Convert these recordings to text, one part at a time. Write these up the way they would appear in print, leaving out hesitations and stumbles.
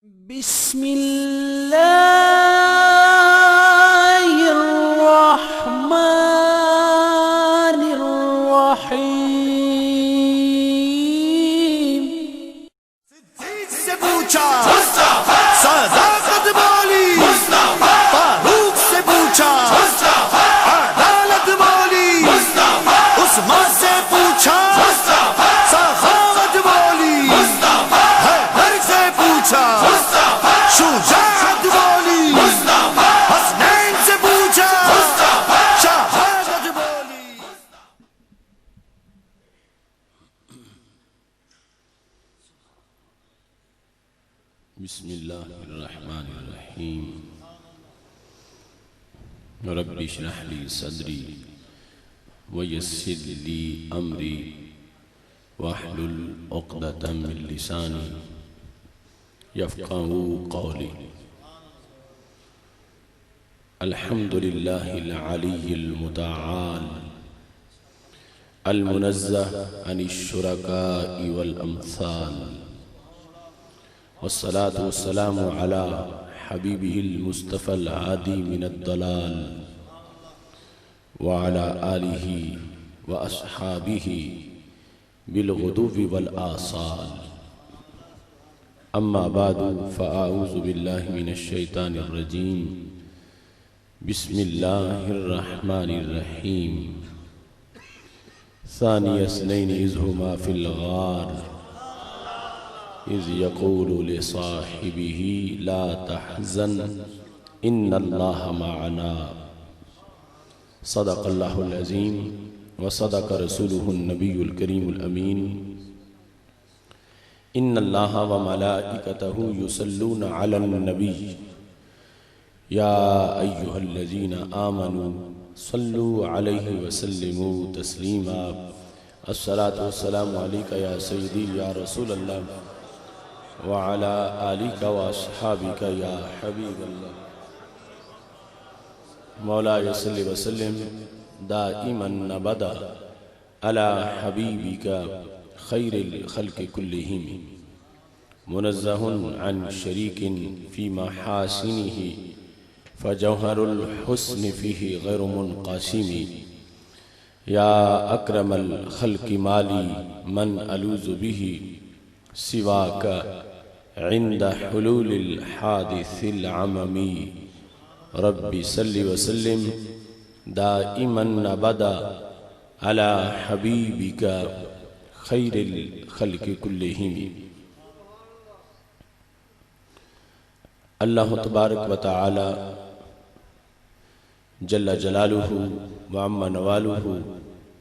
بسم الله الرحمن الرحيم. سے پوچھا صداقت بولی فاروق سے پوچھا عدالت بولی عثمان سے پوچھا سخاوت بولی حیدر سے پوچھا شجاعت بولی حسنین سے پوچھا شہادت بولی. بسم اللہ الرحمن الرحیم. رب اشرح لی صدری ویسر لی امری واحلل عقدۃ من لسانی یفقہوا قولی. الحمد للہ العلی المتعال المنزہ عن الشرکاء والامثال، والصلاة والسلام على حبيبه المصطفى الهادي من الضلال وعلى آله وأصحابه بالغدو والآصال. أما بعد فأعوذ بالله من الشيطان الرجيم. بسم الله الرحمن الرحيم. ثاني اثنين إذ هما في الغار إذ يقول لصاحبه لا تحزن إن الله معنا. صدق الله العظيم وصدق رسوله النبي الكريم الأمين. إن الله وملائكته يصلون على النبي يا أيها الذين آمنوا صلوا عليه وسلموا تسليما. الصلاة والسلام عليك يا سيدي يا رسول الله وعلى آلك وأصحابك يا حبيب الله. مولاي صل وسلم دائما أبدا على حبيبك خير الخلق كلهم، منزه عن شريك في محاسنه فجوهر الحسن فيه غير منقسم. يا أكرم الخلق مالي من ألوذ به سواك عند حلول الحادث العممي. ربي صل وسلم دائما أبدا على حبيبك خير الخلق كلهم. اللہ تبارک و تعالی جل جلالہ وعم نوالہ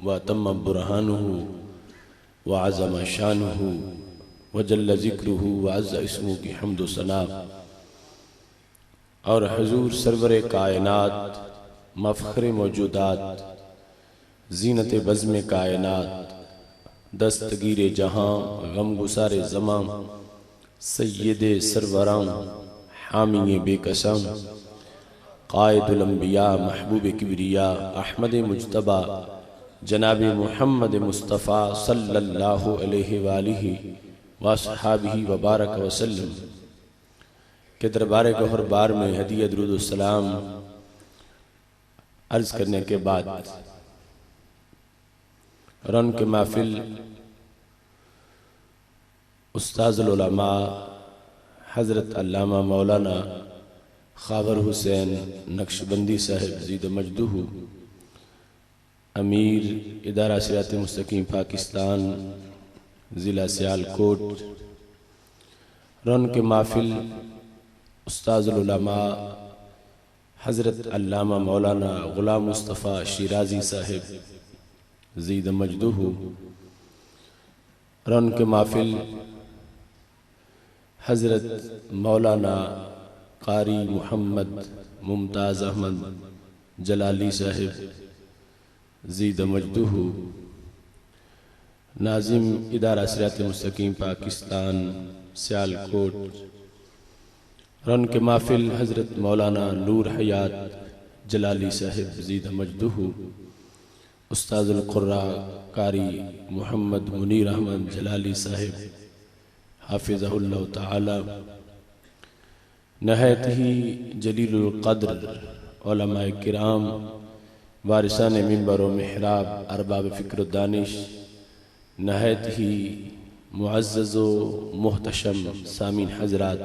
وتم برہانہ وعظم شانہ وجل ذکرہ وعز اسمہ کی حمد و ثنا، اور حضور سرور کائنات مفخر موجودات زینت بزم کائنات دستگیر جہاں غم گسار زمان سید سروران حامی بے قسم قائد الانبیاء محبوب کبریاء احمد مجتبی جناب محمد مصطفیٰ صلی اللہ علیہ وآلہ واصحابہ وبارک وسلم کے دربار گوہر بار میں ہدیہ درود السلام عرض کرنے کے بعد رن کے محفل استاذ العلماء حضرت علامہ مولانا خاور حسین نقشبندی صاحب زید مجدہ، امیر ادارہ صراط مستقیم پاکستان ضلع سیالکوٹ، رن کے محفل استاذ العلماء حضرت علامہ مولانا غلام مصطفیٰ شیرازی صاحب زید مجدہ، رن کے محفل حضرت مولانا قاری محمد ممتاز احمد جلالی صاحب زید مجدہ، ناظم ادارہ صراط مستقیم پاکستان سیالکوٹ، رن کے محفل حضرت مولانا نور حیات جلالی صاحب زید مجدہ، استاذ القراء قاری محمد منیر احمد جلالی صاحب حافظہ اللہ تعالی، نہایت ہی جلیل القدر علماء کرام، وارثان منبر و محراب، ارباب فکر و دانش، نہایت ہی معزز و محتشم سامعین حضرات،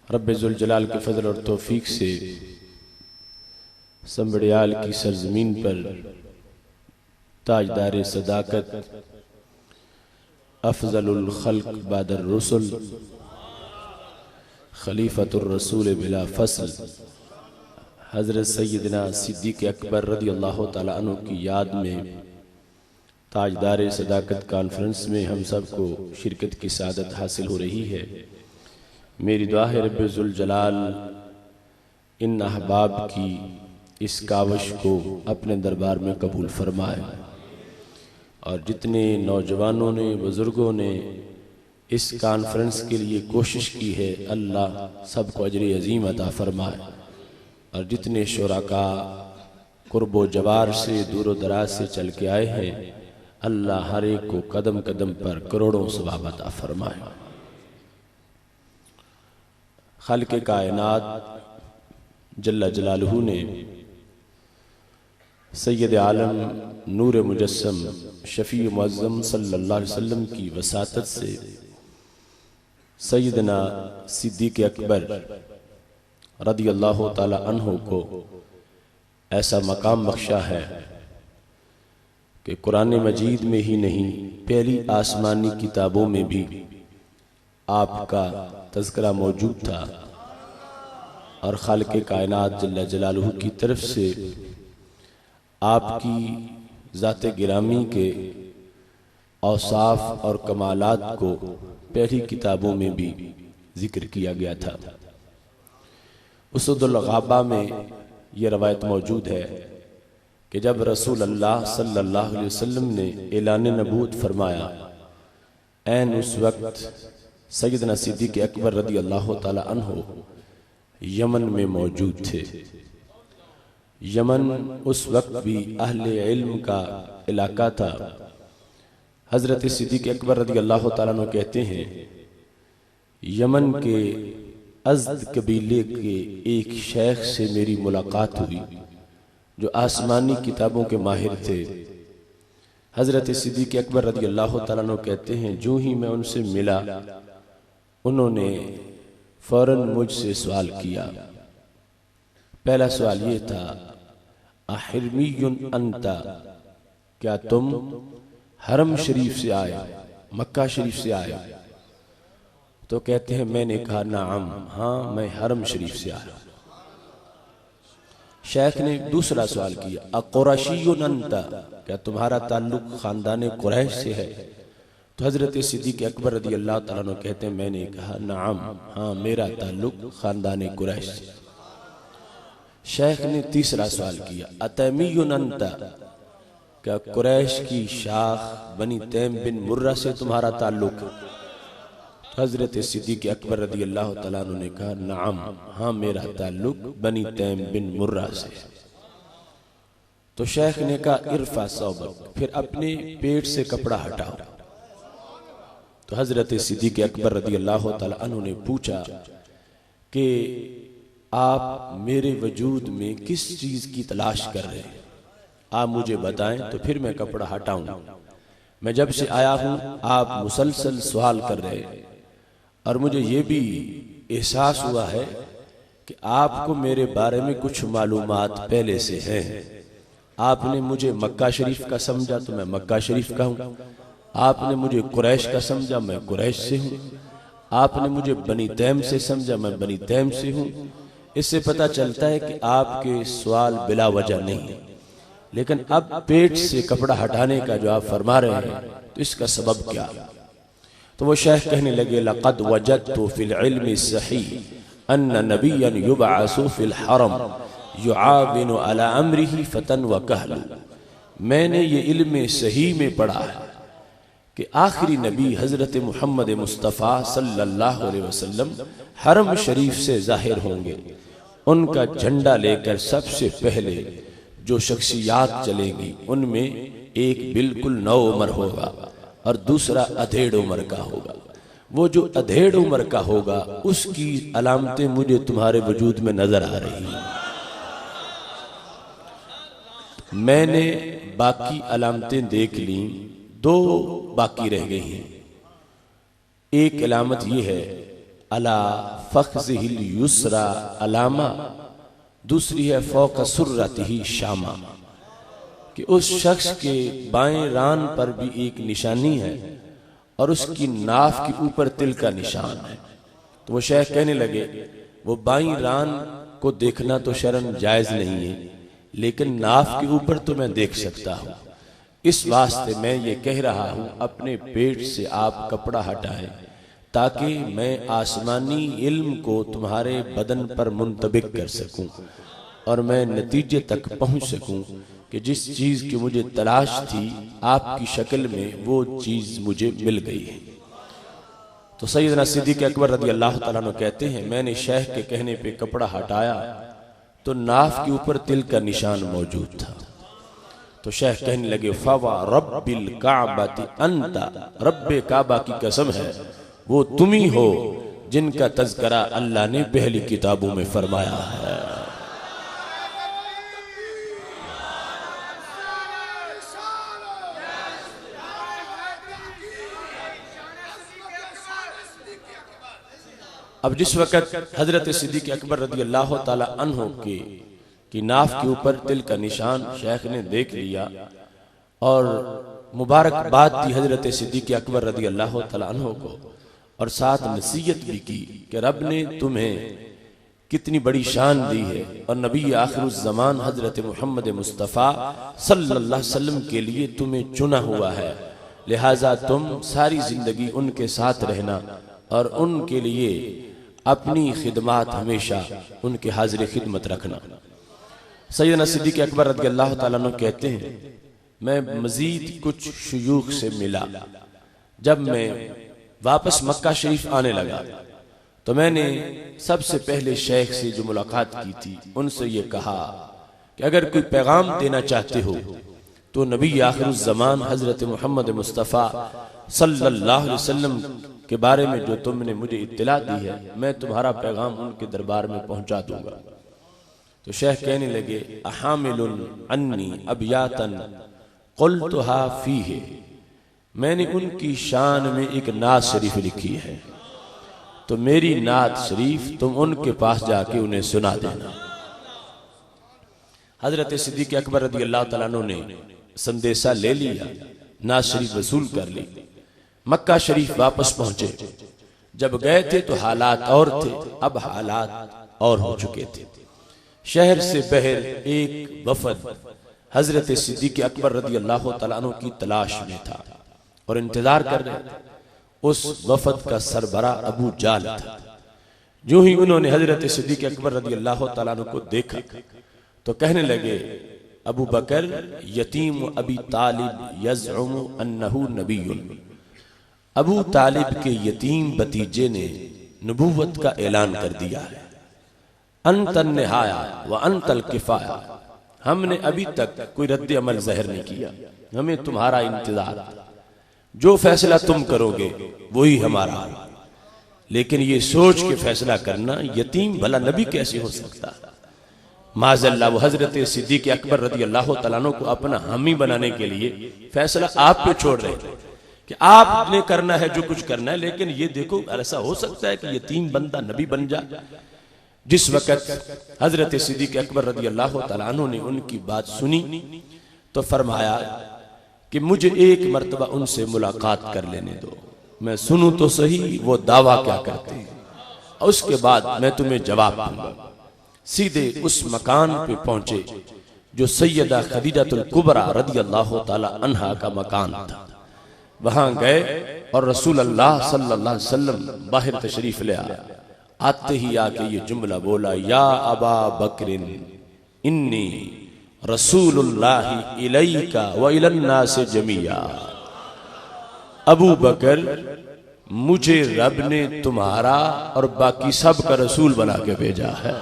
رب ذوالجلال کے فضل اور توفیق سے سنبڑیال کی سرزمین پر تاجدار صداقت، افضل الخلق بعد الرسل، خلیفۃ الرسول بلا فصل، حضرت سیدنا صدیق اکبر رضی اللہ تعالیٰ عنہ کی یاد میں تاجدار صداقت کانفرنس میں ہم سب کو شرکت کی سعادت حاصل ہو رہی ہے۔ میری دعا ہے رب ذوالجلال ان احباب کی اس کاوش کو اپنے دربار میں قبول فرمائے، اور جتنے نوجوانوں نے، بزرگوں نے اس کانفرنس کے لیے کوشش کی ہے، اللہ سب کو اجر عظیم عطا فرمائے، اور جتنے شرکاء قرب و جوار سے، دور و دراز سے چل کے آئے ہیں، اللہ ہر ایک کو قدم قدم پر کروڑوں ثواب عطا فرمائے۔ خالق کائنات جل جلالہ نے سید عالم نور مجسم شفیع معظم صلی اللہ علیہ وسلم کی وساطت سے سیدنا صدیق اکبر رضی اللہ تعالی عنہ کو ایسا مقام بخشا ہے کہ قرآن مجید میں ہی نہیں، پہلی آسمانی کتابوں میں بھی آپ کا تذکرہ موجود تھا، اور خالق کائنات جل جلالہ کی طرف سے آپ کی ذات گرامی کے اوصاف اور کمالات کو پہلی کتابوں میں بھی ذکر کیا گیا تھا۔ اسد الغابہ میں یہ روایت موجود ہے کہ جب رسول اللہ صلی اللہ علیہ وسلم نے اعلان نبوت فرمایا، عین اس وقت سیدنا صدیق اکبر رضی اللہ تعالی عنہ یمن میں موجود تھے۔ یمن اس وقت بھی اہل علم کا علاقہ تھا۔ حضرت صدیق اکبر رضی اللہ تعالیٰ عنہ کہتے ہیں، یمن کے ازد قبیلے کے ایک شیخ سے میری ملاقات ہوئی جو آسمانی کتابوں کے ماہر تھے۔ حضرت صدیق اکبر رضی اللہ تعالیٰ عنہ کہتے ہیں، جو ہی میں ان سے ملا، انہوں نے فوراً مجھ سے سوال کیا۔ پہلا سوال یہ تھا، احرمی انت، کیا تم حرم شریف سے آئے، مکہ شریف سے آئے؟ تو کہتے ہیں، میں نے کہا نعم، ہاں میں حرم شریف سے آیا۔ شیخ نے دوسرا سوال کیا، اقرشی انت، کیا تمہارا تعلق خاندان قریش سے ہے؟ تو حضرت صدیق اکبر رضی اللہ تعالیٰ عنہ کہتے ہیں، میں نے کہا نعم، ہاں میرا تعلق خاندان قریش سے۔ شیخ نے تیسرا سوال کیا، اتیمی انت، کیا قریش کی شاخ بنی تیم بن مرہ سے تمہارا تعلق؟ حضرت صدیق اکبر رضی اللہ تعالیٰ عنہ نے کہا نعم، ہاں میرا تعلق بنی تیم بن مرہ سے۔ تو شیخ نے کہا ارفع ثوبک، پھر اپنے پیٹ سے کپڑا ہٹاؤ۔ تو حضرت صدیق اکبر رضی اللہ تعالیٰ عنہ نے پوچھا کہ آپ میرے وجود میں کس چیز کی تلاش کر رہے ہیں؟ آپ مجھے بتائیں تو پھر میں کپڑا ہٹاؤں۔ میں جب سے آیا ہوں آپ مسلسل سوال کر رہے ہیں، اور مجھے یہ بھی احساس ہوا ہے کہ آپ کو میرے بارے میں کچھ معلومات پہلے سے ہیں۔ آپ نے مجھے مکہ شریف کا سمجھا تو میں مکہ شریف کا ہوں، آپ نے مجھے قریش کا سمجھا، میں قریش سے ہوں، آپ نے مجھے بنی تیم سے سمجھا، میں بنی تیم سے ہوں۔ اس سے پتہ چلتا ہے کہ آپ کے سوال بلا وجہ نہیں، لیکن اب پیٹ سے کپڑا ہٹانے کا جو آپ فرما رہے ہیں تو اس کا سبب کیا؟ تو وہ شیخ کہنے لگے، لقد وجدت فی العلم الصحیح ان نبیا یبعث فی الحرم یعاون علی امرہ فتن و کہل۔ میں نے یہ علم صحیح میں پڑھا ہے کہ آخری نبی حضرت محمد مصطفیٰ صلی اللہ علیہ وسلم حرم شریف سے ظاہر ہوں گے۔ ان کا جھنڈا لے کر سب سے پہلے جو شخصیات چلیں گی ان میں ایک بالکل نو عمر ہوگا اور دوسرا ادھیڑ عمر کا ہوگا۔ وہ جو ادھیڑ عمر کا ہوگا اس کی علامتیں مجھے تمہارے وجود میں نظر آ رہی ہیں۔ میں نے باقی علامتیں دیکھ لیں، دو باقی رہ گئی ہیں۔ ایک علامت یہ ہے علی فخذہ الیسری علامہ، دوسری ہے فوق سرتہ شامہ، کہ اس شخص کے بائیں ران پر بھی ایک نشانی ہے اور اس کی ناف کے اوپر تل کا نشان ہے۔ تو وہ شیخ کہنے لگے وہ بائیں ران کو دیکھنا تو شرعاً جائز نہیں ہے، لیکن ناف کے اوپر تو میں دیکھ سکتا ہوں، اس واسطے میں یہ کہہ رہا ہوں اپنے پیٹ سے آپ کپڑا ہٹائیں تاکہ میں آسمانی علم کو تمہارے بدن پر منطبق کر سکوں اور میں نتیجے تک پہنچ سکوں کہ جس چیز کی مجھے تلاش تھی آپ کی شکل میں وہ چیز مجھے مل گئی ہے۔ تو سیدنا صدیق اکبر رضی اللہ تعالیٰ عنہ کہتے ہیں میں نے شیخ کے کہنے پہ کپڑا ہٹایا تو ناف کے اوپر تل کا نشان موجود تھا۔ تو شیخ کہنے لگے فوا رب الکعبۃ انت، رب کعبہ کی قسم ہے وہ تمہی ہو جن کا تذکرہ اللہ نے پہلی کتابوں میں فرمایا ہے۔ اب جس وقت حضرت صدیق اکبر رضی اللہ تعالی عنہ کی ناف کے اوپر تل کا نشان شیخ نے دیکھ لیا اور مبارکباد دی حضرت صدیق اکبر رضی اللہ تعالی عنہ کو، اور ساتھ نصیحت بھی کی کہ رب نے تمہیں کتنی بڑی شان دی ہے اور نبی آخر الزمان حضرت محمد مصطفیٰ صلی اللہ علیہ وسلم کے لیے تمہیں چنا ہوا ہے، لہٰذا تم ساری زندگی ان کے ساتھ رہنا اور ان کے لیے اپنی خدمات ہمیشہ ان کے حاضر خدمت رکھنا۔ سیدنا صدیق اکبر رضی اللہ تعالیٰ عنہ کہتے ہیں میں مزید کچھ شیوخ سے ملا، جب میں واپس مکہ شریف آنے لگا تو میں نے سب سے پہلے شیخ سے جو ملاقات کی تھی ان سے یہ کہا کہ اگر کوئی پیغام دینا چاہتے ہو تو نبی آخر الزمان حضرت محمد مصطفیٰ صلی اللہ علیہ وسلم کے بارے میں جو تم نے مجھے اطلاع دی ہے میں تمہارا پیغام ان کے دربار میں پہنچا دوں گا۔ تو شیخ کہنے لگے احامل عنی ابیاتا قلتها فیہ، میں نے ان کی شان میں ایک نعت شریف لکھی ہے تو میری نعت شریف تم ان کے پاس جا کے انہیں سنا دینا۔ حضرت صدیق اکبر رضی اللہ تعالیٰ عنہ نے سندیسہ لے لیا، نعت شریف وصول کر لی، مکہ شریف واپس پہنچے۔ جب گئے تھے تو حالات اور تھے، اب حالات اور ہو چکے تھے۔ شہر سے بہر ایک وفد حضرت صدیق اکبر رضی اللہ تعالیٰ عنہ کی تلاش میں تھا اور انتظار کر رہے تھے۔ اس وفد کا سربراہ ابو جہل تھا۔ جو ہی انہوں نے حضرت صدیق اکبر رضی اللہ تعالیٰ عنہ کو دیکھا تو کہنے لگے ابو بکر یتیم ابی طالب یزعم انہو نبی، ابو طالب کے یتیم بتیجے نے نبوت کا اعلان کر دیا ہے۔ انت النہایا وانت الکفایا، ہم نے ابھی تک کوئی رد عمل ظاہر نہیں کیا، ہمیں تمہارا انتظار، جو فیصلہ تم کرو گے وہی ہمارا، لیکن یہ سوچ کے فیصلہ کرنا یتیم بھلا نبی کیسے ہو سکتا؟ معاذ اللہ، وہ حضرت صدیق اکبر رضی اللہ تعالیٰ عنہ کو اپنا حامی بنانے کے لیے فیصلہ آپ پہ چھوڑ رہے تھے کہ آپ نے کرنا ہے جو کچھ کرنا ہے، لیکن یہ دیکھو ایسا ہو سکتا ہے کہ یتیم بندہ نبی بن جائے۔ جس وقت حضرت صدیق اکبر رضی اللہ تعالیٰ عنہ نے ان کی بات سنی تو فرمایا کہ مجھے ایک مرتبہ ان سے ملاقات کر لینے دو، میں سنوں تو صحیح وہ دعویٰ کیا کرتے ہیں، اور اس کے بعد میں تمہیں جواب دوں گا۔ سیدھے اس مکان پہ پہنچے جو سیدہ خدیجہ الکبریٰ رضی اللہ تعالیٰ عنہا کا مکان تھا۔ وہاں گئے اور رسول اللہ صلی اللہ علیہ وسلم باہر تشریف لے آیا۔ آتے ہی آکے یہ جملہ بولا یا ابا بکر انی رسول اللہ الیک و الی الناس جمیعا، ابو بکر مجھے رب نے تمہارا اور باقی سب کا رسول بنا کے بھیجا ہے۔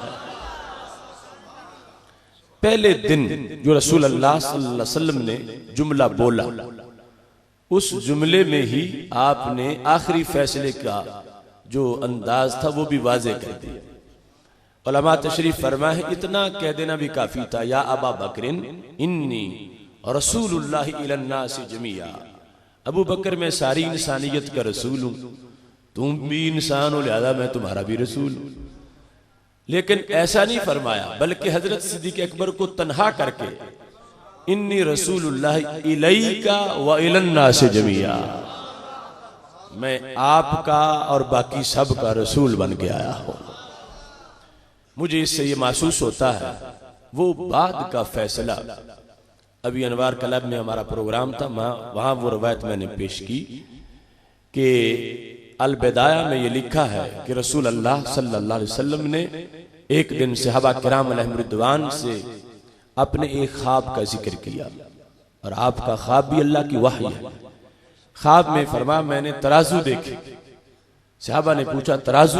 پہلے دن جو رسول اللہ صلی اللہ علیہ وسلم نے جملہ بولا اس جملے میں ہی آپ نے آخری فیصلے کا جو انداز تھا وہ بھی واضح کر دیا۔ علماء تشریف فرمائے اتنا کہہ دینا بھی کافی تھا، یا ابا بکر انی رسول اللہ الی الناس جمیعا، ابو بکر میں ساری انسانیت کا رسول ہوں، تم بھی انسان ہو لہذا میں تمہارا بھی رسول ہوں۔ لیکن ایسا نہیں فرمایا، بلکہ حضرت صدیق اکبر کو تنہا کر کے انی رسول اللہ الیک و الی الناس جمیعا، میں آپ کا اور باقی سب کا رسول بن کے آیا ہوں۔ مجھے اس سے یہ محسوس ہوتا ہے وہ بعد کا فیصلہ، ابھی انوار کلب میں ہمارا پروگرام تھا، وہاں وہ روایت میں نے پیش کی کہ البدایہ میں یہ لکھا ہے کہ رسول اللہ صلی اللہ علیہ وسلم نے ایک دن صحابہ کرام علیہم رضوان سے اپنے ایک خواب کا ذکر کیا، اور آپ کا خواب بھی اللہ کی وحی ہے۔ خواب میں فرمایا میں نے ترازو دیکھے، صحابہ نے پوچھا ترازو